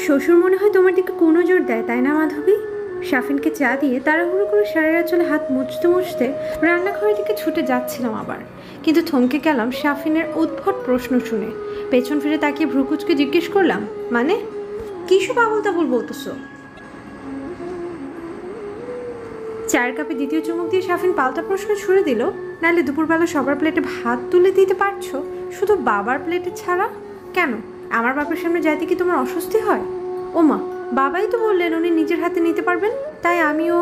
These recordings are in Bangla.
শ্বশুর মনে হয় তোমার দিকে কোনো জোর দেয়, তাই না মাধবী? শাফিনকে চা দিয়ে তাড়াহুড়ো করে শাড়ির আঁচলে হাত মুছতে মুছতে রান্নাঘরের দিকে ছুটে যাচ্ছিলাম আবার, কিন্তু থমকে গেলাম শাফিনের উদ্ভট প্রশ্ন শুনে। পেছন ফিরে তাকিয়ে ভ্রুকুচকে জিজ্ঞেস করলাম, মানে কী সব আবল তাবল বলতেছো? চায়ের কাপে দ্বিতীয় চুমুক দিয়ে শাফিন পাল্টা প্রশ্ন ছুড়ে দিল, নাহলে দুপুরবেলা সবার প্লেটে ভাত তুলে দিতে পারছো, শুধু বাবার প্লেটে ছাড়া? কেন, আমার বাবার সামনে যাইতে কি তোমার অস্বস্তি হয়? ওমা, বাবাই তো বললেন উনি নিজের হাতে নিতে পারবেন, তাই আমিও।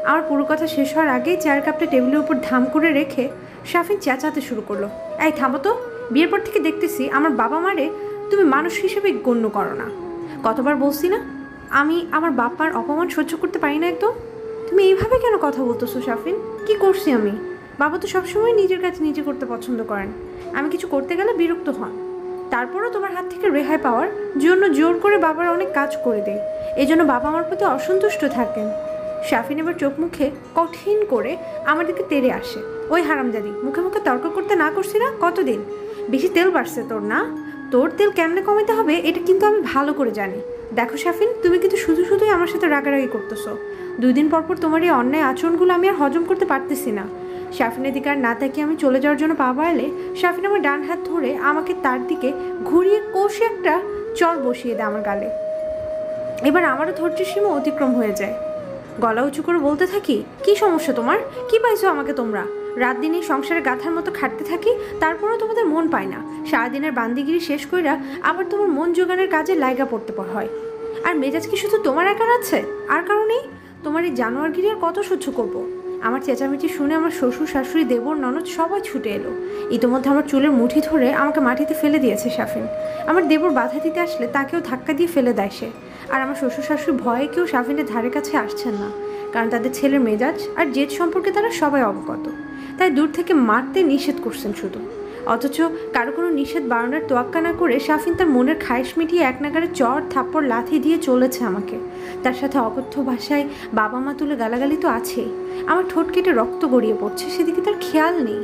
আমার পুরো কথা শেষ হওয়ার আগেই চায়ের কাপটা টেবিলের উপর ধাম করে রেখে শাফিন চেঁচাতে শুরু করলো, এই থামো তো, বিয়ের পর থেকে দেখতেছি আমার বাবা মারে তুমি মানুষ হিসেবে গণ্য করো না। কতবার বলছি না আমি আমার বাবার অপমান সহ্য করতে পারি না একদম। তুমি এইভাবে কেন কথা বলতেছো শাফিন? কি করছি আমি? বাবা তো সবসময় নিজের কাজ নিজে করতে পছন্দ করেন, আমি কিছু করতে গেলে বিরক্ত হন। তারপরও তোমার হাত থেকে রেহাই পাওয়ার জন্য জোর করে বাবার অনেক কাজ করে দেয়, এই জন্য বাবা আমার প্রতি অসন্তুষ্ট থাকেন। শাফিন এবার চোখ মুখে কঠিন করে আমার দিকে তেড়ে আসে, ওই হারামজাদি, মুখে মুখে তর্ক করতে না করছি না কতদিন? বেশি তেল বাড়ছে তোর না? তোর তেল কেমনে কমাতে হবে এটা কিন্তু আমি ভালো করে জানি। দেখো শাফিন, তুমি কিন্তু শুধু শুধুই আমার সাথে রাগারাগি করতেছো। 2 দিন পর পর তোমার এই অন্যায় আচরণগুলো আমি আর হজম করতে পারতেছি না। শাফিনের দিকে আর না তাকিয়ে আমি চলে যাওয়ার জন্য পা বাড়ালে শাফিন আমার ডান হাত ধরে আমাকে তার দিকে ঘুরিয়ে কষে একটা চর বসিয়ে দেয় আমার গালে। এবার আমারও ধৈর্যের সীমা অতিক্রম হয়ে যায়। গলা উঁচু করে বলতে থাকি, কি সমস্যা তোমার? কি পাইছো আমাকে তোমরা? রাত দিন এই সংসারে গাথার মতো খাটতে থাকি, তারপরেও তোমাদের মন পায় না। সারাদিনের বান্দিগিরি শেষ কইরা আবার তোমার মন জোগানের কাজে লাইগা পড়তে হয়। আর মেজাজ কি শুধু তোমার একার আছে? আর কারণেই তোমার এই জানোয়ারগিরি আর কত সহ্য করবো? আমার চেঁচামেচি শুনে আমার শ্বশুর শাশুড়ি দেবর ননদ সবাই ছুটে এলো। ইতোমধ্যে আমার চুলের মুঠি ধরে আমাকে মাটিতে ফেলে দিয়েছে শাফিন। আমার দেবর বাধা দিতে আসলে তাকেও ধাক্কা দিয়ে ফেলে দেয় সে। আর আমার শ্বশুর শাশুড়ি ভয়ে কেউ শাফিনের ধারে কাছে আসছেন না, কারণ তাদের ছেলের মেজাজ আর জেদ সম্পর্কে তারা সবাই অবগত, তাই দূর থেকে মারতে নিষেধ করছেন শুধু। অথচ কারো কোনো নিষেধ বাড়ানোর তোয়াক্কা না করে শাফিন তার মনের খায়েশ মিটিয়ে এক নাগারে চর থাপ্পড় লাথি দিয়ে চলেছে আমাকে। তার সাথে অকথ্য ভাষায় বাবা মা তুলে গালাগালি তো আছেই। আমার ঠোঁট কেটে রক্ত গড়িয়ে পড়ছে, সেদিকে তার খেয়াল নেই।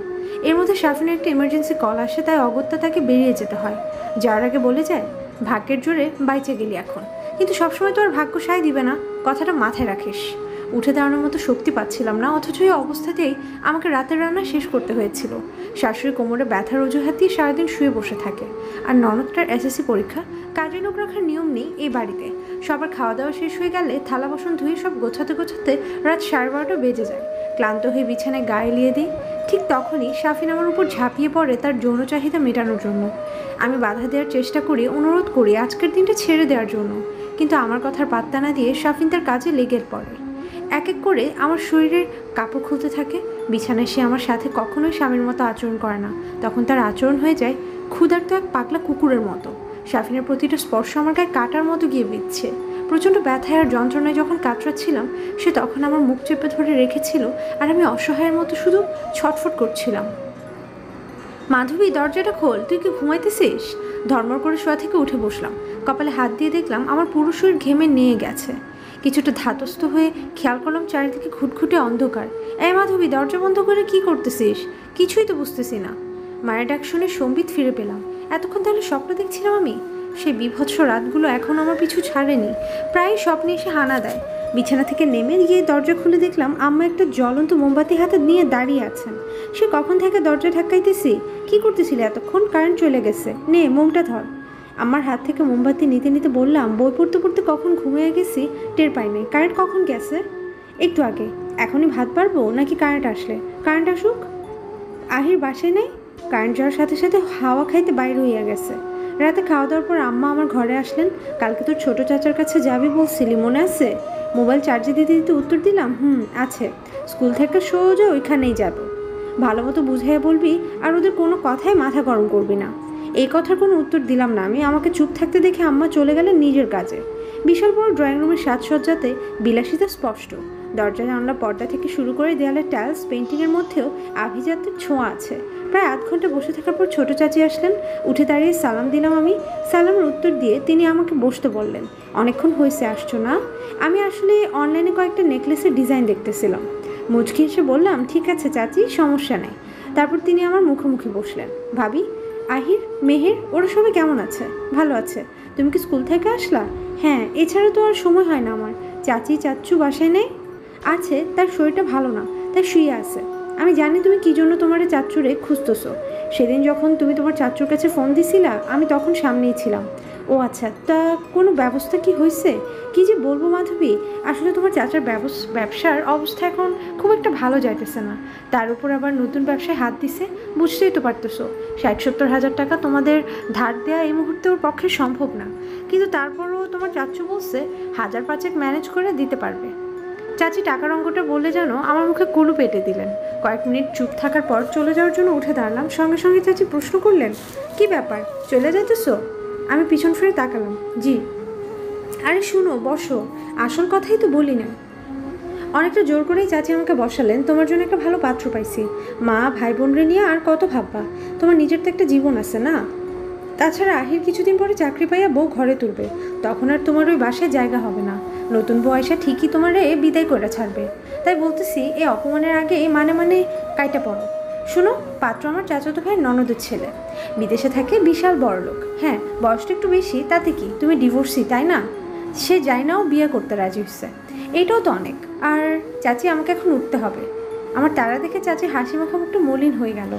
এর মধ্যে শাফিনের একটা ইমার্জেন্সি কল আসে, তাই অগত্যা তাকে বেরিয়ে যেতে হয়। যার আগে বলে যায়, ভাগ্যের জোরে বাইচে গেলি এখন, কিন্তু সবসময় তো আর ভাগ্য সায় দিবে না, কথাটা মাথায় রাখিস। উঠে দাঁড়ানোর মতো শক্তি পাচ্ছিলাম না, অথচ এই অবস্থাতেই আমাকে রাতের রান্না শেষ করতে হয়েছিল। শাশুড়ি কোমরে ব্যথার অজুহাত দিয়ে সারাদিন শুয়ে বসে থাকে, আর ননদটার এসএসসি পরীক্ষা, কাজে লোক রাখার নিয়ম নেই এই বাড়িতে। সবার খাওয়া দাওয়া শেষ হয়ে গেলে থালা বাসন ধুয়ে সব গোছাতে গোছাতে রাত 12:30 বেজে যায়। ক্লান্ত হয়ে বিছানায় গায়ে এলিয়ে দিই। ঠিক তখনই শাফিন আমার উপর ঝাঁপিয়ে পড়ে তার যৌন চাহিদা মেটানোর জন্য। আমি বাধা দেওয়ার চেষ্টা করি, অনুরোধ করি আজকের দিনটা ছেড়ে দেওয়ার জন্য, কিন্তু আমার কথার পাত্তা না দিয়ে শাফিন তার কাজে লেগে পড়ে। এক এক করে আমার শরীরের কাপড় খুলতে থাকে। বিছানায় সে আমার সাথে কখনোই স্বামীর মতো আচরণ করে না, তখন তার আচরণ হয়ে যায় ক্ষুধার্ত এক পাগলা কুকুরের মতো। শাফিনের প্রতিটা স্পর্শ আমার গায়ে কাটার মতো গিয়ে বিচ্ছে। প্রচণ্ড ব্যথায় আর যন্ত্রণায় যখন কাতরাচ্ছিলাম, সে তখন আমার মুখ চেপে ধরে রেখেছিল, আর আমি অসহায়ের মতো শুধু ছটফট করছিলাম। মাধবী, দরজাটা খোল, তুই কি ঘুমাইতেছিস? ধর্মর করে শোয়া থেকে উঠে বসলাম। কপালে হাত দিয়ে দেখলাম আমার পুরো শরীর ঘেমে নিয়ে গেছে। কিছুটা ধাতস্থ হয়ে খেয়াল করলাম চারিদিকে ঘুটঘুটে অন্ধকার। এই মাধবী, দরজা বন্ধ করে কি করতেছিস? কিছুই তো বুঝতেছি না। মায়ের ডাক শুনে সম্বিত ফিরে পেলাম। এতক্ষণ তাহলে স্বপ্ন দেখছিলাম আমি? সেই বিভৎস রাতগুলো এখন আমার পিছু ছাড়েনি, প্রায় স্বপ্নে এসে হানা দেয়। বিছানা থেকে নেমে গিয়ে দরজা খুলে দেখলাম আম্মা একটা জ্বলন্ত মোমবাতি হাতে নিয়ে দাঁড়িয়ে আছেন। সে কখন থেকে দরজা ধাক্কাইতেছি। কি করতেছিলি এতক্ষণ? কারেন্ট চলে গেছে, নে মোমটা ধর। আমার হাত থেকে মোমবাতি নিতে নিতে বললাম, বই পড়তে পড়তে কখন ঘুমিয়ে গেছি টের পাই নাই। কারেন্ট কখন গেছে? একটু আগে। এখনই ভাত পারবো নাকি কারেন্ট আসলে? কারেন্ট আসুক। আহির বাসায় নেই? কারেন্ট যাওয়ার সাথে সাথে হাওয়া খাইতে বাইরে হইয়া গেছে। রাতে খাওয়া দাওয়ার পর আম্মা আমার ঘরে আসলেন। কালকে তোর ছোট চাচার কাছে যাবি বলছিলি, মনে আছে? মোবাইল চার্জে দিতে দিতে উত্তর দিলাম, আছে। স্কুল থেকে সোজা ওইখানেই যাব। ভালো মতো বুঝাইয়া বলবি, আর ওদের কোনো কথায় মাথা গরম করবি না। এই কথার কোনো উত্তর দিলাম না আমি। আমাকে চুপ থাকতে দেখে আম্মা চলে গেলেন নিজের কাজে। বিশাল বড় ড্রয়িং রুমের সাজসজ্জাতে বিলাসিতা স্পষ্ট। দরজা জানলা পর্দা থেকে শুরু করে দেয়ালের টাইলস পেন্টিংয়ের মধ্যেও আভিজাত্যের ছোঁয়া আছে। প্রায় আধ ঘন্টা বসে থাকার পর ছোট চাচি আসলেন। উঠে দাঁড়িয়ে সালাম দিলাম আমি। সালামের উত্তর দিয়ে তিনি আমাকে বসতে বললেন। অনেকক্ষণ হয়েছে আসছো না? আমি আসলে অনলাইনে কয়েকটা নেকলেসের ডিজাইন দেখতেছিলাম। মুচকি এসে বললাম, ঠিক আছে চাচি, সমস্যা নেই। তারপর তিনি আমার মুখোমুখি বসলেন। ভাবি, আহির, মেহের, ওরা সবাই কেমন আছে? ভালো আছে। তুমি কি স্কুল থেকে আসলা? হ্যাঁ, এছাড়া তো আর সময় হয় না আমার। চাচি চাচ্চু বাসায় নেই? আছে, তার শরীরটা ভালো না, তাই শুয়ে আছে। আমি জানি তুমি কি জন্য তোমার চাচ্চুরে খুঁজতেছো। সেদিন যখন তুমি তোমার চাচ্চুর কাছে ফোন দিছিলা, আমি তখন সামনেই ছিলাম। ও আচ্ছা, তা কোনো ব্যবস্থা কি হয়েছে? কি যে বলবো মাধবী, আসলে তোমার চাচার ব্যবসার অবস্থা এখন খুব একটা ভালো যাইতেছে না। তার উপর আবার নতুন ব্যবসায় হাত দিছে, বুঝতেই তো পারতেছো। 60-70 হাজার টাকা তোমাদের ধার দেওয়া এই মুহূর্তে ওর পক্ষে সম্ভব না। কিন্তু তারপরও তোমার চাচ্চু বলছে 1,000-5,000 ম্যানেজ করে দিতে পারবে। চাচি টাকার অঙ্কটা বলে যেন আমার মুখে কুলু পেটে দিলেন। কয়েক মিনিট চুপ থাকার পর চলে যাওয়ার জন্য উঠে দাঁড়ালাম। সঙ্গে সঙ্গে চাচি প্রশ্ন করলেন, কি ব্যাপার, চলে যাইতেছো? আমি পিছন ফিরে তাকালাম। জি। আরে শুনো, বসো, আসল কথাই তো বলি না। অনেকটা জোর করেই চাচি আমাকে বসালেন। তোমার জন্য একটা ভালো পাত্র পাইছি। মা ভাই বোনরে নিয়ে আর কত ভাববা? তোমার নিজের তো একটা জীবন আছে না? তাছাড়া আহির কিছুদিন পরে চাকরি পাইয়া বউ ঘরে তুলবে, তখন আর তোমার ওই বাসায় জায়গা হবে না। নতুন বউ আয়সা ঠিকই তোমারে বিদায় করে ছাড়বে। তাই বলতেছি, এই অপমানের আগে মানে কাইটা পড়ো। শোনো, পাত্র আমার চাচাতো ভাইয়ের ননদের ছেলে, বিদেশে থাকে, বিশাল বড় লোক। হ্যাঁ, বয়সটা একটু বেশি, তাতে কি? তুমি ডিভোর্সি, তাই না? সে যাই নাও বিয়ে করতে রাজি হচ্ছে, এইটাও তো অনেক। আর চাচি, আমাকে এখন উঠতে হবে। আমার তারা দেখে চাচির হাসি মাখা মুখটা মলিন হয়ে গেল।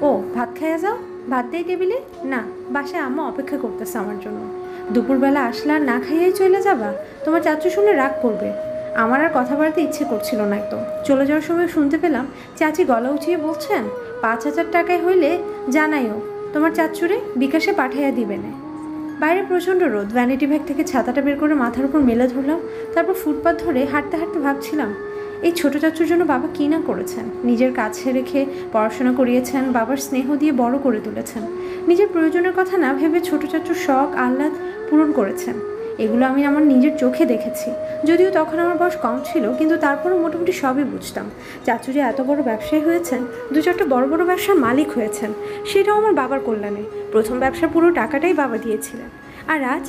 ও, ভাত খাইয়া যাও। ভাত দেয় টেবিলে? না, বাসায় আম্মা অপেক্ষা করতেছে আমার জন্য। দুপুরবেলা আসলে আর না খাইয়াই চলে যাবা? তোমার চাচু শুনে রাগ করবে। আমার আর কথা বাড়তে ইচ্ছে করছিল না একদম। চলে যাওয়ার সময় শুনতে পেলাম চাচি গলা উঁচিয়ে বলছেন, 5,000 টাকায় হইলে জানাইও, তোমার চাচুরে বিকাশে পাঠাইয়া দিবে না। বাইরে প্রচণ্ড রোদ। ভ্যানিটি ব্যাগ থেকে ছাতাটা বের করে মাথার উপর মেলে ধরলাম। তারপর ফুটপাথ ধরে হাঁটতে হাঁটতে ভাবছিলাম, এই ছোট চাচুর জন্য বাবা কী না করেছেন। নিজের কাছে রেখে পড়াশোনা করিয়েছেন, বাবার স্নেহ দিয়ে বড় করে তুলেছেন। নিজের প্রয়োজনের কথা না ভেবে ছোট চাচুর শখ আহ্লাদ পূরণ করেছেন। এগুলো আমি আমার নিজের চোখে দেখেছি। যদিও তখন আমার বয়স কম ছিল, কিন্তু তারপরও মোটামুটি সবই বুঝতাম। চাচু যে এত বড় ব্যবসায়ী হয়েছেন, 2-4টা বড় বড় ব্যবসার মালিক হয়েছেন, সেটাও আমার বাবার কল্যাণে। প্রথম ব্যবসার পুরো টাকাটাই বাবা দিয়েছিলেন। আর আজ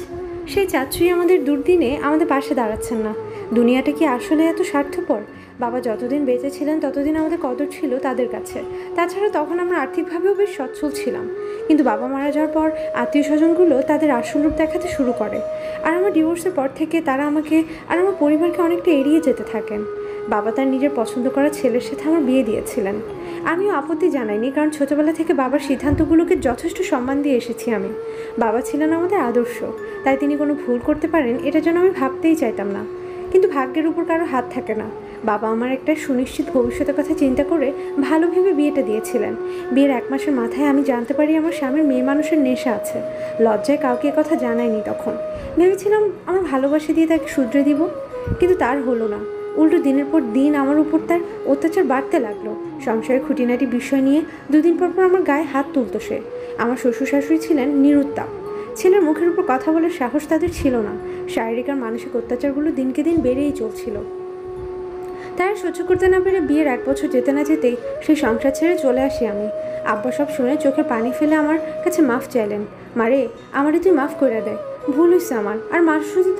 সেই চাচুই আমাদের দুর্দিনে আমাদের পাশে দাঁড়াচ্ছেন না। দুনিয়াটা কি আসলে এত স্বার্থপর? বাবা যতদিন বেঁচে ছিলেন ততদিন আমাদের কদর ছিল তাদের কাছে। তাছাড়া তখন আমরা আর্থিকভাবেও বেশ সচ্ছল ছিলাম। কিন্তু বাবা মারা যাওয়ার পর আত্মীয় স্বজনগুলো তাদের আসল রূপ দেখাতে শুরু করে। আর আমার ডিভোর্সের পর থেকে তারা আমাকে আর আমার পরিবারকে অনেকটা এড়িয়ে যেতে থাকেন। বাবা তার নিজের পছন্দ করা ছেলের সাথে আমার বিয়ে দিয়েছিলেন। আমিও আপত্তি জানাইনি, কারণ ছোটোবেলা থেকে বাবার সিদ্ধান্তগুলোকে যথেষ্ট সম্মান দিয়ে এসেছি আমি। বাবা ছিলেন আমাদের আদর্শ, তাই তিনি কোনো ভুল করতে পারেন এটা যেন আমি ভাবতেই চাইতাম না। কিন্তু ভাগ্যের উপর কারো হাত থাকে না। বাবা আমার একটা সুনিশ্চিত ভবিষ্যতের কথা চিন্তা করে ভালো ভেবে বিয়েটা দিয়েছিলেন। বিয়ের 1 মাসের মাথায় আমি জানতে পারি আমার স্বামীর মেয়ে মানুষের নেশা আছে। লজ্জায় কাউকে কথা জানাইনি তখন। ভেবেছিলাম আমার ভালোবাসা দিয়ে তাকে শুধরে দিব, কিন্তু তার হলো না। উল্টো দিনের পর দিন আমার উপর তার অত্যাচার বাড়তে লাগলো। সংসারের খুঁটিনাটি বিষয় নিয়ে 2 দিন পর আমার গায়ে হাত তুলতো সে। আমার শ্বশুর শাশুড়ি ছিলেন নিরুত্তাপ। ছেলের মুখের উপর কথা বলার সাহস তাদের ছিল না। শারীরিক আর মানসিক অত্যাচারগুলো দিনকে দিন বেড়েই চলছিল। তারা সহ্য করতে না পেরে বিয়ের 1 বছর যেতে না যেতেই সেই সংসার ছেড়ে চলে আসি আমি। আব্বা সব শুনে চোখের পানি ফেলে আমার কাছে মাফ চাইলেন। মারে, আমারে তুই মাফ করে দেয়, ভুল হয়েছে আমার, আর মার শুধু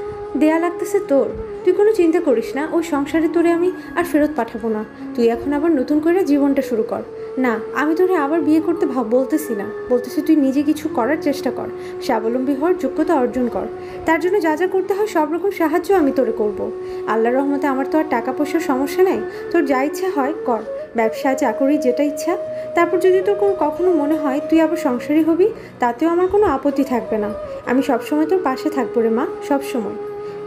দেয়া লাগতেছে তোর। তুই কোনো চিন্তা করিস না, ওই সংসারে তোরে আমি আর ফেরত পাঠাবো না। তুই এখন আবার নতুন করে জীবনটা শুরু কর। না, আমি তোরে আবার বিয়ে করতে বলতেছি না, বলতেছি তুই নিজে কিছু করার চেষ্টা কর, স্বাবলম্বী হওয়ার যোগ্যতা অর্জন কর। তার জন্য যা যা করতে হয় সব রকম সাহায্য আমি তোরে করব। আল্লাহর রহমতে আমার তো আর টাকা পয়সার সমস্যা নেই। তোর যা ইচ্ছা হয় কর, ব্যবসা চাকরি যেটা ইচ্ছা। তারপর যদি তোর কখনো মনে হয় তুই আবার সংসারী হবি, তাতেও আমার কোনো আপত্তি থাকবে না। আমি সবসময় তোর পাশে থাকবো রে মা, সবসময়।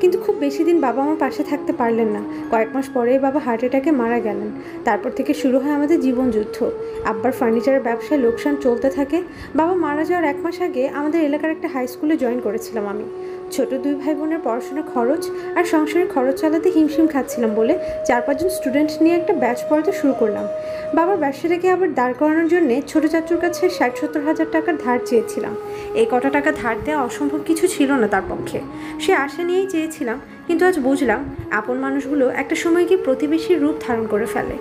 কিন্তু খুব বেশি দিন বাবা আমার পাশে থাকতে পারলেন না। কয়েক মাস পরেই বাবা হার্ট অ্যাটাকে মারা গেলেন। তারপর থেকে শুরু হয় আমাদের জীবনযুদ্ধ। আব্বার ফার্নিচারের ব্যবসায় লোকসান চলতে থাকে। বাবা মারা যাওয়ার 1 মাস আগে আমাদের এলাকার একটা হাই স্কুলে জয়েন করেছিলাম আমি। ছোট 2 ভাই বোনের পড়াশোনার খরচ আর সংসারের খরচ চালাতে হিমশিম খাচ্ছিলাম বলে 4-5 জন স্টুডেন্ট নিয়ে একটা ব্যাচ পড়াতে শুরু করলাম। বাবার ব্যবসাটাকে আবার দাঁড় করানোর জন্যে ছোটো চাচুর কাছে 60-70 হাজার টাকার ধার চেয়েছিলাম। এই কটা টাকা ধার দেওয়া অসম্ভব কিছু ছিল না তার পক্ষে। সে আশা নিয়েই চেয়েছিলাম, কিন্তু আজ বুঝলাম আপন মানুষগুলো একটা সময় গিয়ে প্রতিবেশীর রূপ ধারণ করে ফেলে।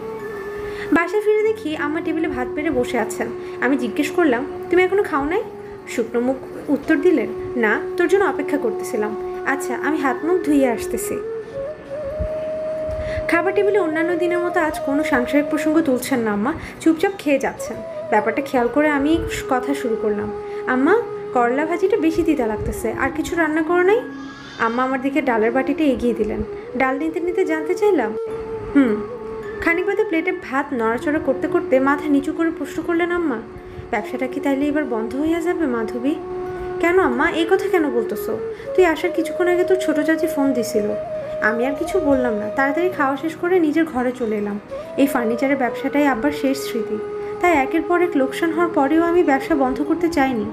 বাসায় ফিরে দেখি আম্মা টেবিলে ভাত পেড়ে বসে আছেন। আমি জিজ্ঞেস করলাম, তুমি এখনো খাও নাই? শুকনো মুখ উত্তর দিলেন, না, তোর জন্য অপেক্ষা করতেছিলাম। আচ্ছা, আমি হাত মুখ ধুইয়ে আসতেছি। খাবার টেবিলে অন্যান্য দিনের মতো আজ কোনো সাংসারিক প্রসঙ্গ তুলছেন না আম্মা, চুপচাপ খেয়ে যাচ্ছেন। ব্যাপারটা খেয়াল করে আমি কথা শুরু করলাম, আম্মা, করলা ভাজিটা বেশি তিতা লাগতেছে, আর কিছু রান্না করো নাই? আম্মা আমার দিকে ডালের বাটিটা এগিয়ে দিলেন। ডাল নিতে নিতে জানতে চাইলাম, খানিক বাদে প্লেটে ভাত নড়াচড়া করতে করতে মাথা নিচু করে প্রশ্ন করলেন আম্মা, ব্যবসাটা কি তাইলে এবার বন্ধ হইয়া যাবে মাধবী? কেন আম্মা, এই কথা কেন বলতেছো? তুই আসার কিছুক্ষণ আগে তোর ছোটো চাচি ফোন দিছিল। আমি আর কিছু বললাম না, তাড়াতাড়ি খাওয়া শেষ করে নিজের ঘরে চলে এলাম। এই ফার্নিচারের ব্যবসাটাই আব্বার শেষ স্মৃতি, তাই একের পর এক লোকসান হওয়ার পরেও আমি ব্যবসা বন্ধ করতে চাইনি।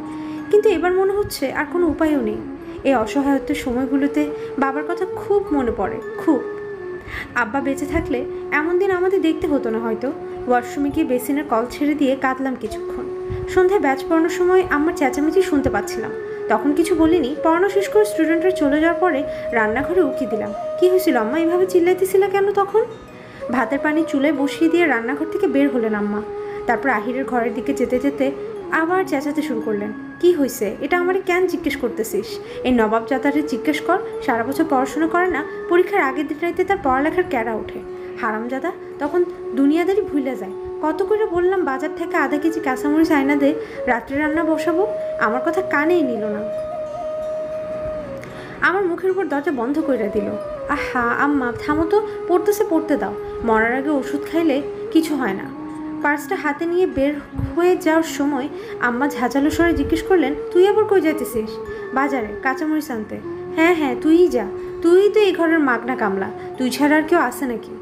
কিন্তু এবার মনে হচ্ছে আর কোনো উপায়ও নেই। এই অসহায়ত্বের সময়গুলোতে বাবার কথা খুব মনে পড়ে, খুব। আব্বা বেঁচে থাকলে এমন দিন আমাদের দেখতে হতো না হয়তো। ওয়াশরুমে গিয়ে বেসিনের কল ছেড়ে দিয়ে কাঁদলাম কিছুক্ষণ। সন্ধ্যায় ব্যাচ পড়ানোর সময় আমার চেঁচামেচি শুনতে পাচ্ছিলাম, তখন কিছু বলিনি। পড়ানো শেষ করে স্টুডেন্টরা চলে যাওয়ার পরে রান্নাঘরে উকি দিলাম। কি হয়েছিল আম্মা, এভাবে চিল্লাইতেছিল কেন তখন? ভাতের পানি চুলায় বসিয়ে দিয়ে রান্নাঘর থেকে বের হলেন আম্মা। তারপর আহিরের ঘরের দিকে যেতে যেতে আবার চেঁচাতে শুরু করলেন। কি হয়েছে, এটা আমারে কেন জিজ্ঞেস করতেছিস? এই নবাব জাতারে জিজ্ঞেস কর, সারা বছর পড়াশোনা করে না, পরীক্ষার আগের দিনটাইতে তার পড়ালেখার ক্যারা ওঠে। হারামজাদা তখন দুনিয়াদারি ভুলে যায়। কত করে বললাম বাজার থেকে আধা কেজি কাঁচামরিচ আয়না দে, রাত্রে রান্না বসাবো, আমার কথা কানেই নিল না। আমার মুখের উপর দরজা বন্ধ করে দিল। আহা আম্মা থামো তো, পড়তেছে পড়তে দাও, মরার আগে ওষুধ খাইলে কিছু হয় না। পার্সটা হাতে নিয়ে বের হয়ে যাওয়ার সময় আম্মা ঝাঁঝালো স্বরে জিজ্ঞেস করলেন, তুই আবার কই যাইতেছিস? বাজারে কাঁচামরিচ আনতে। হ্যাঁ হ্যাঁ তুইই যা, তুই তো এই ঘরের মাগনা কামলা, তুই ছাড়া আর কেউ আসে নাকি?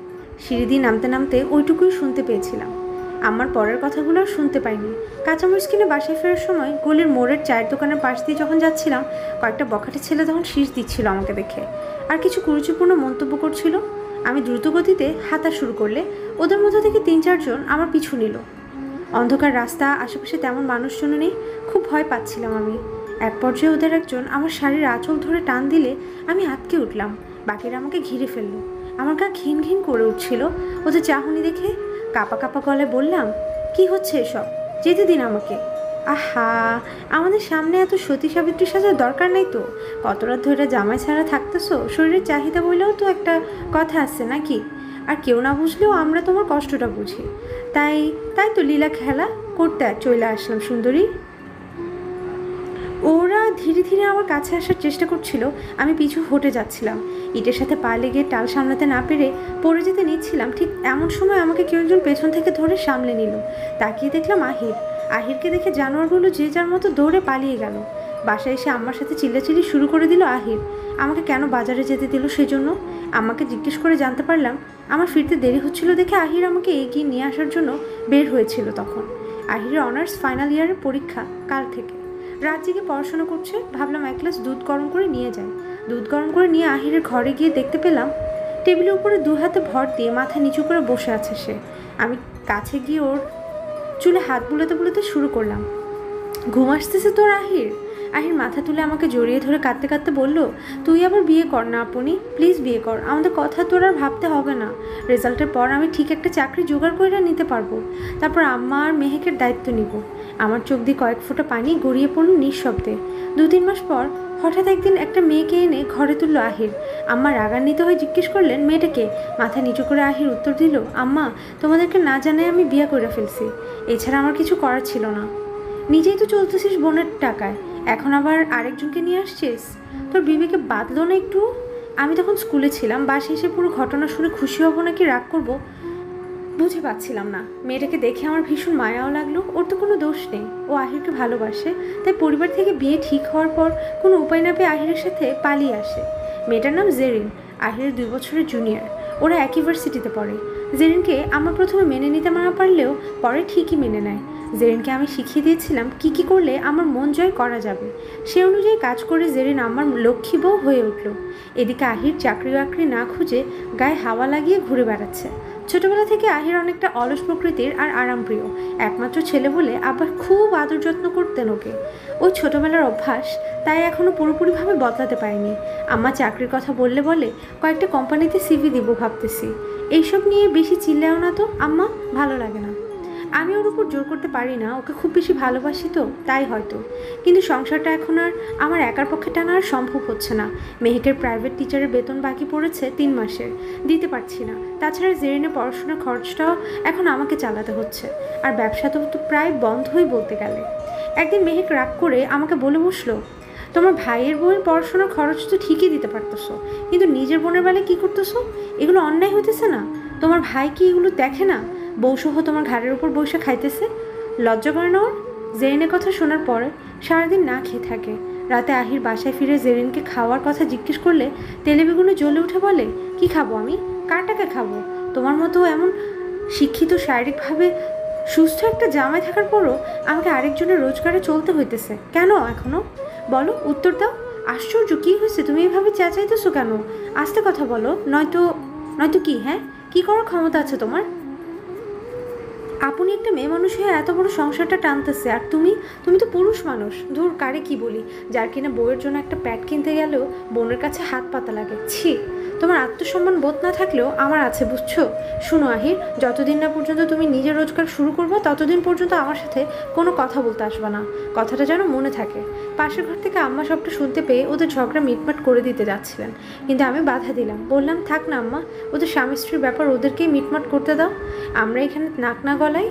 সিঁড়ি দিয়ে নামতে নামতে ওইটুকুই শুনতে পেয়েছিলাম, আমার পরের কথাগুলো আর শুনতে পাইনি। কাঁচামরিচ কিনে বাসায় ফেরার সময় গলির মোড়ের চায়ের দোকানের পাশ দিয়ে যখন যাচ্ছিলাম, কয়েকটা বখাটে ছেলে তখন শীষ দিচ্ছিল আমাকে দেখে, আর কিছু কুরুচিপূর্ণ মন্তব্য করছিল। আমি দ্রুত গতিতে হাঁটা শুরু করলে ওদের মধ্যে থেকে 3-4 জন আমার পিছু নিল। অন্ধকার রাস্তা, আশেপাশে তেমন মানুষজন নেই, খুব ভয় পাচ্ছিলাম আমি। এক পর্যায়ে ওদের একজন আমার শাড়ির আঁচল ধরে টান দিলে আমি আটকে উঠলাম। বাকিরা আমাকে ঘিরে ফেললো। আমার গা ঘিন ঘিন করে উঠছিল ওদের চাহনি দেখে। কাপা কাপা গলায় বললাম, কি হচ্ছে এসব, যেতে দিন আমাকে। আহা, আমাদের সামনে এত সতী সাবিত্রী সাজার দরকার নেই তো। কত রাত ধরে জামাই ছাড়া থাকতেছো, শরীরের চাহিদা বললেও তো একটা কথা আছে নাকি? আর কেউ না বুঝলেও আমরা তোমার কষ্টটা বুঝি, তাই তাই তো লীলা খেলা করতে চলে আসলাম সুন্দরী। ওরা ধীরে ধীরে আমার কাছে আসার চেষ্টা করছিল, আমি পিছু হটে যাচ্ছিলাম। ইটের সাথে পা লেগে টাল সামলাতে না পেরে পড়ে যেতে নিচ্ছিলাম। ঠিক এমন সময় আমাকে কেউ একজন পেছন থেকে ধরে সামলে নিল। তাকিয়ে দেখলাম আহির। আহিরকে দেখে জানোয়ারগুলো যে যার মতো দৌড়ে পালিয়ে গেল। বাসায় এসে আম্মার সাথে চিল্লাচিল্লি শুরু করে দিল আহির। আমাকে কেন বাজারে যেতে দিল সেজন্য আমাকে জিজ্ঞেস করে জানতে পারলাম আমার ফিরতে দেরি হচ্ছিল দেখে আহির আমাকে এগিয়ে নিয়ে আসার জন্য বের হয়েছিল। তখন আহিরের অনার্স ফাইনাল ইয়ারের পরীক্ষা কাল থেকে। রাত জেগে পড়াশোনা করছে, ভাবলাম 1 গ্লাস দুধ গরম করে নিয়ে যাই। দুধ গরম করে নিয়ে আহিরের ঘরে গিয়ে দেখতে পেলাম টেবিলের উপরে 2 হাতে ভর দিয়ে মাথা নিচু করে বসে আছে সে। আমি কাছে গিয়ে ওর চুলে হাত বুলাতে বুলাতে শুরু করলাম, ঘুম আসতেছে তোর আহির? আহির মাথা তুলে আমাকে জড়িয়ে ধরে কাঁদতে কাঁদতে বলল, তুই আবার বিয়ে কর না আপনি, প্লিজ বিয়ে কর, আমাদের কথা তোর আর ভাবতে হবে না। রেজাল্টের পর আমি ঠিক একটা চাকরি জোগাড় করে নিতে পারবো, তারপর আম্মা আর মেহেকের দায়িত্ব নিব। আমার চোখ দিয়ে কয়েক ফোঁটা পানি গড়িয়ে পড়ল নিঃশব্দে। 2-3 মাস পর হঠাৎ একদিন একটা মেয়েকে এনে ঘরে তুলল আহির। আম্মা রাগান্বিত হয়ে জিজ্ঞেস করলেন, মেয়েটাকে? মাথা নিচু করে আহির উত্তর দিল, আম্মা তোমাদেরকে না জানাই আমি বিয়ে করে ফেলছি, এছাড়া আমার কিছু করার ছিল না। নিজেই তো চলতেছিস বোনের টাকায়, এখন আবার আরেকজনকে নিয়ে আসছিস, তোর বিবেকে বাঁধলো না একটু? আমি তখন স্কুলে ছিলাম, বাসায় এসে পুরো ঘটনা শুনে খুশি হব নাকি রাগ করব বুঝে পাচ্ছিলাম না। মেয়েটাকে দেখে আমার ভীষণ মায়াও লাগলো। ওর তো কোনো দোষ নেই, ও আহিরকে ভালোবাসে, তাই পরিবার থেকে বিয়ে ঠিক হওয়ার পর কোনো উপায় না পেয়ে আহিরের সাথে পালিয়ে আসে। মেয়েটার নাম জেরিন, আহিরের 2 বছরের জুনিয়র। ওরা এক ইউনিভার্সিটিতে পড়ে। জেরিনকে আমার প্রথমে মেনে নিতে না পারলেও পরে ঠিকই মেনে নেয়। জেরিনকে আমি শিখিয়ে দিয়েছিলাম কী কী করলে আমার মন জয় করা যাবে। সে অনুযায়ী কাজ করে জেরিন আমার লক্ষ্মী বউ হয়ে উঠল। এদিকে আহির চাকরি বাকরি না খুঁজে গায়ে হাওয়া লাগিয়ে ঘুরে বেড়াচ্ছে। ছোটবেলা থেকে আহির অনেকটা অলস প্রকৃতির আর আরামপ্রিয়। একমাত্র ছেলে বলে আবার খুব আদর যত্ন করতেন ওকে। ওই ছোটবেলার অভ্যাস, তাই এখনও পুরোপুরিভাবে বদলাতে পারিনি। আম্মা চাকরির কথা বললে বলে কয়েকটা কোম্পানিতে সিভি দিব ভাবতেছি। এইসব নিয়ে বেশি চিল্লাও না তো আম্মা, ভালো লাগে না। আমি ওর উপর জোর করতে পারি না, ওকে খুব বেশি ভালোবাসি তো তাই হয়তো। কিন্তু সংসারটা এখন আর আমার একার পক্ষে টানা আর সম্ভব হচ্ছে না। মেহেকের প্রাইভেট টিচারের বেতন বাকি পড়েছে 3 মাসের, দিতে পারছি না। তাছাড়া জেরিনের পড়াশোনার খরচটাও এখন আমাকে চালাতে হচ্ছে, আর ব্যবসা তো প্রায় বন্ধই বলতে গেলে। একদিন মেহেক রাগ করে আমাকে বলে বসলো, তোমার ভাইয়ের বউয়ের পড়াশোনার খরচ তো ঠিকই দিতে পারতেছো, কিন্তু নিজের বোনের বেলায় কী করতেছো? এগুলো অন্যায় হইতেছে না? তোমার ভাই কি এগুলো দেখে না? বউসহ তোমার ঘাড়ের উপর বসে খাইতেছে, লজ্জা করে না ওর? জেরিনের কথা শোনার পরে সারাদিন না খেয়ে থাকে। রাতে আহির বাসায় ফিরে জেরিনকে খাওয়ার কথা জিজ্ঞেস করলে তেলে বেগুনে জ্বলে উঠে বলে, কি খাবো আমি? কার টাকা খাবো? তোমার মতো এমন শিক্ষিত, শারীরিকভাবে সুস্থ একটা জামাই থাকার পরও আমাকে আরেকজনের রোজগারে চলতে হইতেছে কেন এখনো? বলো, উত্তর দাও। আশ্চর্য, কী হয়েছে? তুমি এভাবে চেঁচাইতেছো কেন? আস্তে কথা বলো, নয়তো নয়তো কি? হ্যাঁ, কি করার ক্ষমতা আছে তোমার? আপনি একটা মেয়ে মানুষ হয়ে এত বড় সংসারটা টানতেছে, আর তুমি তুমি তো পুরুষ মানুষ। ধুর, কারে কি বলি, যার কিনা বউয়ের জন্য একটা প্যাড কিনতে গেলেও বোনের কাছে হাত পাতা লাগে। ছি, তোমার আত্মসম্মান বোধ না থাকলেও আমার আছে, বুঝছো? শুনো আহির, যতদিন না পর্যন্ত তুমি নিজের রোজগার শুরু করবো ততদিন পর্যন্ত আমার সাথে কোনো কথা বলতে আসবে না। কথাটা যেন মনে থাকে। পাশের ঘর থেকে আম্মা সবটা শুনতে পেয়ে ওদের ঝগড়া মিটমাট করে দিতে যাচ্ছিলেন, কিন্তু আমি বাধা দিলাম। বললাম, থাক না আম্মা, ওদের স্বামী স্ত্রীর ব্যাপার, ওদেরকেই মিটমাট করতে দাও। আমরা এখানে নাক না গলাই।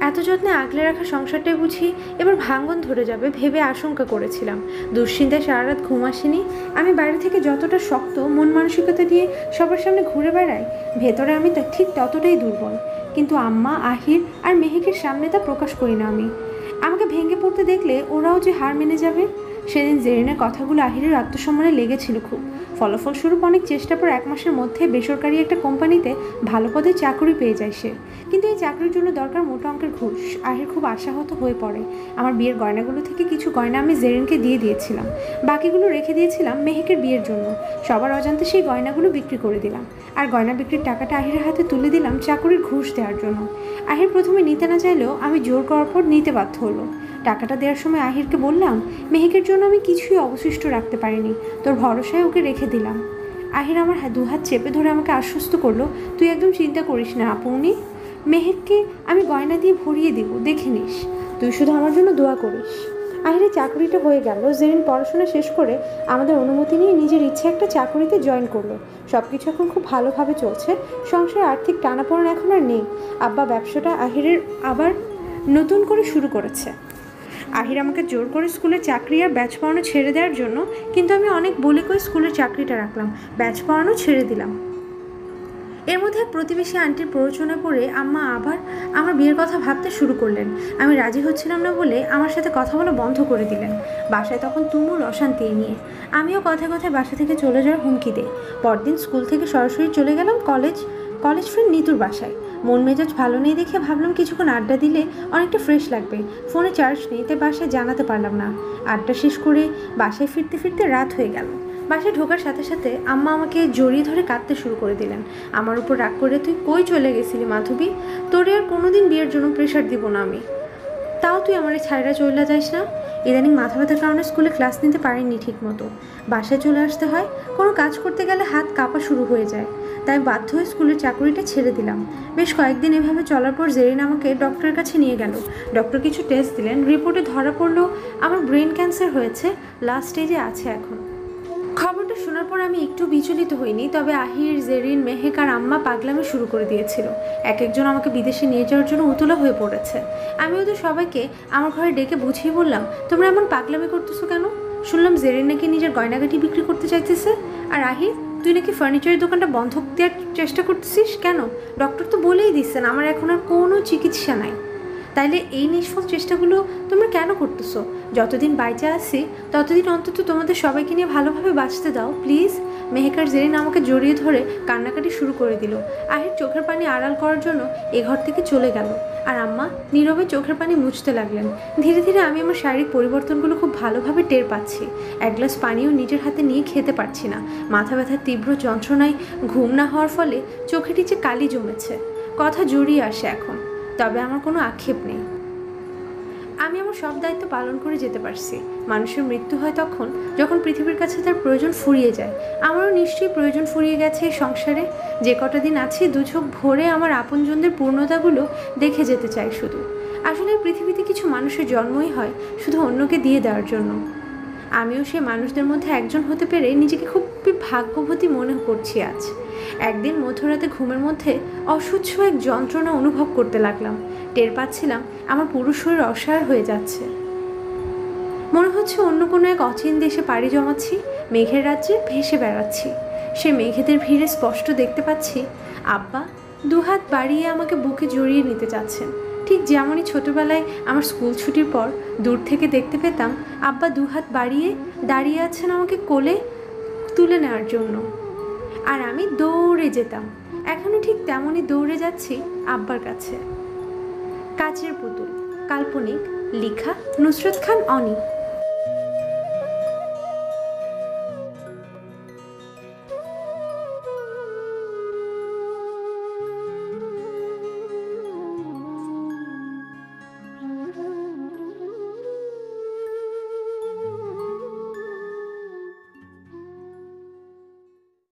এত যত্নে আগলে রাখা সংসারটাই বুঝি এবার ভাঙন ধরে যাবে ভেবে আশঙ্কা করেছিলাম। দুশ্চিন্তায় সারা রাত ঘুম আসেনি। আমি বাইরে থেকে যতটা শক্ত মন মানসিকতা নিয়ে সবার সামনে ঘুরে বেড়াই, ভেতরে আমি ঠিক ততটাই দুর্বল। কিন্তু আম্মা, আহির আর মেহেকের সামনে তা প্রকাশ করি না আমি। আমাকে ভেঙে পড়তে দেখলে ওরাও যে হার মেনে যাবে। সেদিন জেরিনের কথাগুলো আহিরের আত্মসম্মানে লেগেছিল খুব। ফলাফলস্বরূপ অনেক চেষ্টার পর 1 মাসের মধ্যে বেসরকারি একটা কোম্পানিতে ভালো পদে চাকরি পেয়ে যায় সে। কিন্তু এই চাকরির জন্য দরকার মোটা অঙ্কের ঘুষ। আহির খুব আশাহত হয়ে পড়ে। আমার বিয়ের গয়নাগুলো থেকে কিছু গয়না আমি জেরিনকে দিয়ে দিয়েছিলাম, বাকিগুলো রেখে দিয়েছিলাম মেহেকের বিয়ের জন্য। সবার অজান্তে সেই গয়নাগুলো বিক্রি করে দিলাম, আর গয়না বিক্রির টাকাটা আহিরের হাতে তুলে দিলাম চাকরির ঘুষ দেওয়ার জন্য। আহির প্রথমে নিতে না চাইলেও আমি জোর করার পর নিতে বাধ্য হলো। টাকাটা দেওয়ার সময় আহিরকে বললাম, মেহেকের জন্য আমি কিছুই অবশিষ্ট রাখতে পারিনি, তোর ভরসায় ওকে রেখে দিলাম। আহির আমার দুহাত চেপে ধরে আমাকে আশ্বস্ত করলো, তুই একদম চিন্তা করিস না আপুনি, মেহেককে আমি গয়না দিয়ে ভরিয়ে দিব, দেখে নিস, তুই শুধু আমার জন্য দোয়া করিস। আহিরের চাকরিটা হয়ে গেল। জেরিন পড়াশোনা শেষ করে আমাদের অনুমতি নিয়ে নিজের ইচ্ছে একটা চাকরিতে জয়েন করলো। সব কিছু এখন খুব ভালোভাবে চলছে। সংসারে আর্থিক টানাপোড়েন এখন আর নেই। আব্বা ব্যবসাটা আহিরের আবার নতুন করে শুরু করেছে। আহির আমাকে জোর করে স্কুলের চাকরি আর ব্যাচ পড়ানো ছেড়ে দেওয়ার জন্য, কিন্তু আমি অনেক বলে করে স্কুলের চাকরিটা রাখলাম, ব্যাচ পড়ানো ছেড়ে দিলাম। এর মধ্যে এক প্রতিবেশী আন্টির প্ররোচনা পড়ে আম্মা আবার আমার বিয়ের কথা ভাবতে শুরু করলেন। আমি রাজি হচ্ছিলাম না বলে আমার সাথে কথা বলা বন্ধ করে দিলেন। বাসায় তখন তুমুল অশান্তি নিয়ে। আমিও কথায় কথায় বাসা থেকে চলে যাওয়ার হুমকি দেই। পরদিন স্কুল থেকে সরাসরি চলে গেলাম কলেজ ফ্রেন্ড নিতুর বাসায়। মন মেজাজ ভালো নেই দেখে ভাবলাম কিছুক্ষণ আড্ডা দিলে অনেকটা ফ্রেশ লাগবে। ফোনে চার্জ নেই, তাই বাসায় জানাতে পারলাম না। আড্ডা শেষ করে বাসায় ফিরতে ফিরতে রাত হয়ে গেল। বাসায় ঢোকার সাথে সাথে আম্মা আমাকে জড়িয়ে ধরে কাঁদতে শুরু করে দিলেন। আমার উপর রাগ করে, তুই কই চলে গেছিলি মাধবী? তোরে আর কোনোদিন বিয়ের জন্য প্রেশার দিব না আমি, তাও তুই আমার এই ছাইরা চলে যাইস না। ইদানিং মাথা ব্যথার কারণে স্কুলে ক্লাস নিতে পারিনি ঠিক মতো, বাসায় চলে আসতে হয়। কোনো কাজ করতে গেলে হাত কাঁপা শুরু হয়ে যায়, তাই বাধ্য হয়ে স্কুলের চাকরিটা ছেড়ে দিলাম। বেশ কয়েকদিন এভাবে চলার পর জেরিন আমাকে ডক্টরের কাছে নিয়ে গেল। ডক্টর কিছু টেস্ট দিলেন, রিপোর্টে ধরা পড়লো আমার ব্রেন ক্যান্সার হয়েছে, লাস্ট স্টেজে আছে এখন। খবরটা শোনার পর আমি একটু বিচলিত হইনি, তবে আহির, জেরিন, মেহেক আর আম্মা পাগলামি শুরু করে দিয়েছিল। এক একজন আমাকে বিদেশে নিয়ে যাওয়ার জন্য উতলা হয়ে পড়েছে। আমি ওদের সবাইকে আমার ঘরে ডেকে বুঝিয়ে বললাম, তোমরা এমন পাগলামি করতেছো কেন? শুনলাম জেরিন নাকি নিজের গয়নাগাটি বিক্রি করতে চাইতেছে, আর আহির তুই নাকি ফার্নিচারের দোকানটা বন্ধক দেওয়ার চেষ্টা করতেছিস কেন? ডক্টর তো বলেই দিচ্ছেন আমার এখন আর কোনো চিকিৎসা নাই। তাইলে এই নিষ্ফল চেষ্টাগুলো তোমরা কেন করতেছো? যতদিন বাইচে আছি ততদিন অন্তত তোমাদের সবাইকে নিয়ে ভালোভাবে বাঁচতে দাও প্লিজ। মেহেকার জেরিন আমাকে জড়িয়ে ধরে কান্নাকাটি শুরু করে দিল। আহির চোখের পানি আড়াল করার জন্য এ ঘর থেকে চলে গেল, আর আম্মা নীরবে চোখের পানি মুছতে লাগলেন। ধীরে ধীরে আমি আমার শারীরিক পরিবর্তনগুলো খুব ভালোভাবে টের পাচ্ছি। এক গ্লাস পানিও নিজের হাতে নিয়ে খেতে পারছি না। মাথা ব্যথার তীব্র যন্ত্রণায় ঘুম না হওয়ার ফলে চোখে টিচে কালি জমেছে। কথা জড়িয়ে আসে এখন, তবে আমার কোনো আক্ষেপ নেই। আমি আমার সব দায়িত্ব পালন করে যেতে পারছি। মানুষের মৃত্যু হয় তখন যখন পৃথিবীর কাছে তার প্রয়োজন ফুরিয়ে যায়। আমারও নিশ্চয়ই প্রয়োজন ফুরিয়ে গেছে এই সংসারে। যে কটা দিন আছি দু চোখ ভরে আমার আপনজনদের পূর্ণতাগুলো দেখে যেতে চাই শুধু। আসলে পৃথিবীতে কিছু মানুষের জন্মই হয় শুধু অন্যকে দিয়ে দেওয়ার জন্য। আমিও সেই মানুষদের মধ্যে একজন হতে পেরে নিজেকে খুব ভাগ্যবতী মনে করছি আজ। একদিন মধ্যরাতে ঘুমের মধ্যে অসহ্য এক যন্ত্রণা অনুভব করতে লাগলাম। টের পাচ্ছিলাম আমার পুরো শরীর অসহায় হয়ে যাচ্ছে। মনে হচ্ছে অন্য কোনো এক অচিন দেশে পাড়ি জমাচ্ছি, মেঘের রাজ্যে ভেসে বেড়াচ্ছি। সে মেঘেদের ভিড়ে স্পষ্ট দেখতে পাচ্ছি আব্বা দুহাত বাড়িয়ে আমাকে বুকে জড়িয়ে নিতে চাচ্ছেন, ঠিক যেমনই ছোটবেলায় আমার স্কুল ছুটির পর দূর থেকে দেখতে পেতাম আব্বা দুহাত বাড়িয়ে দাঁড়িয়ে আছেন আমাকে কোলে তুলে নেওয়ার জন্য, আর আমি দৌড়ে যেতাম। এখনও ঠিক তেমনই দৌড়ে যাচ্ছি আব্বার কাছে। কাচের পুতুল, কাল্পনিক, লেখা নুসরত খান অনি।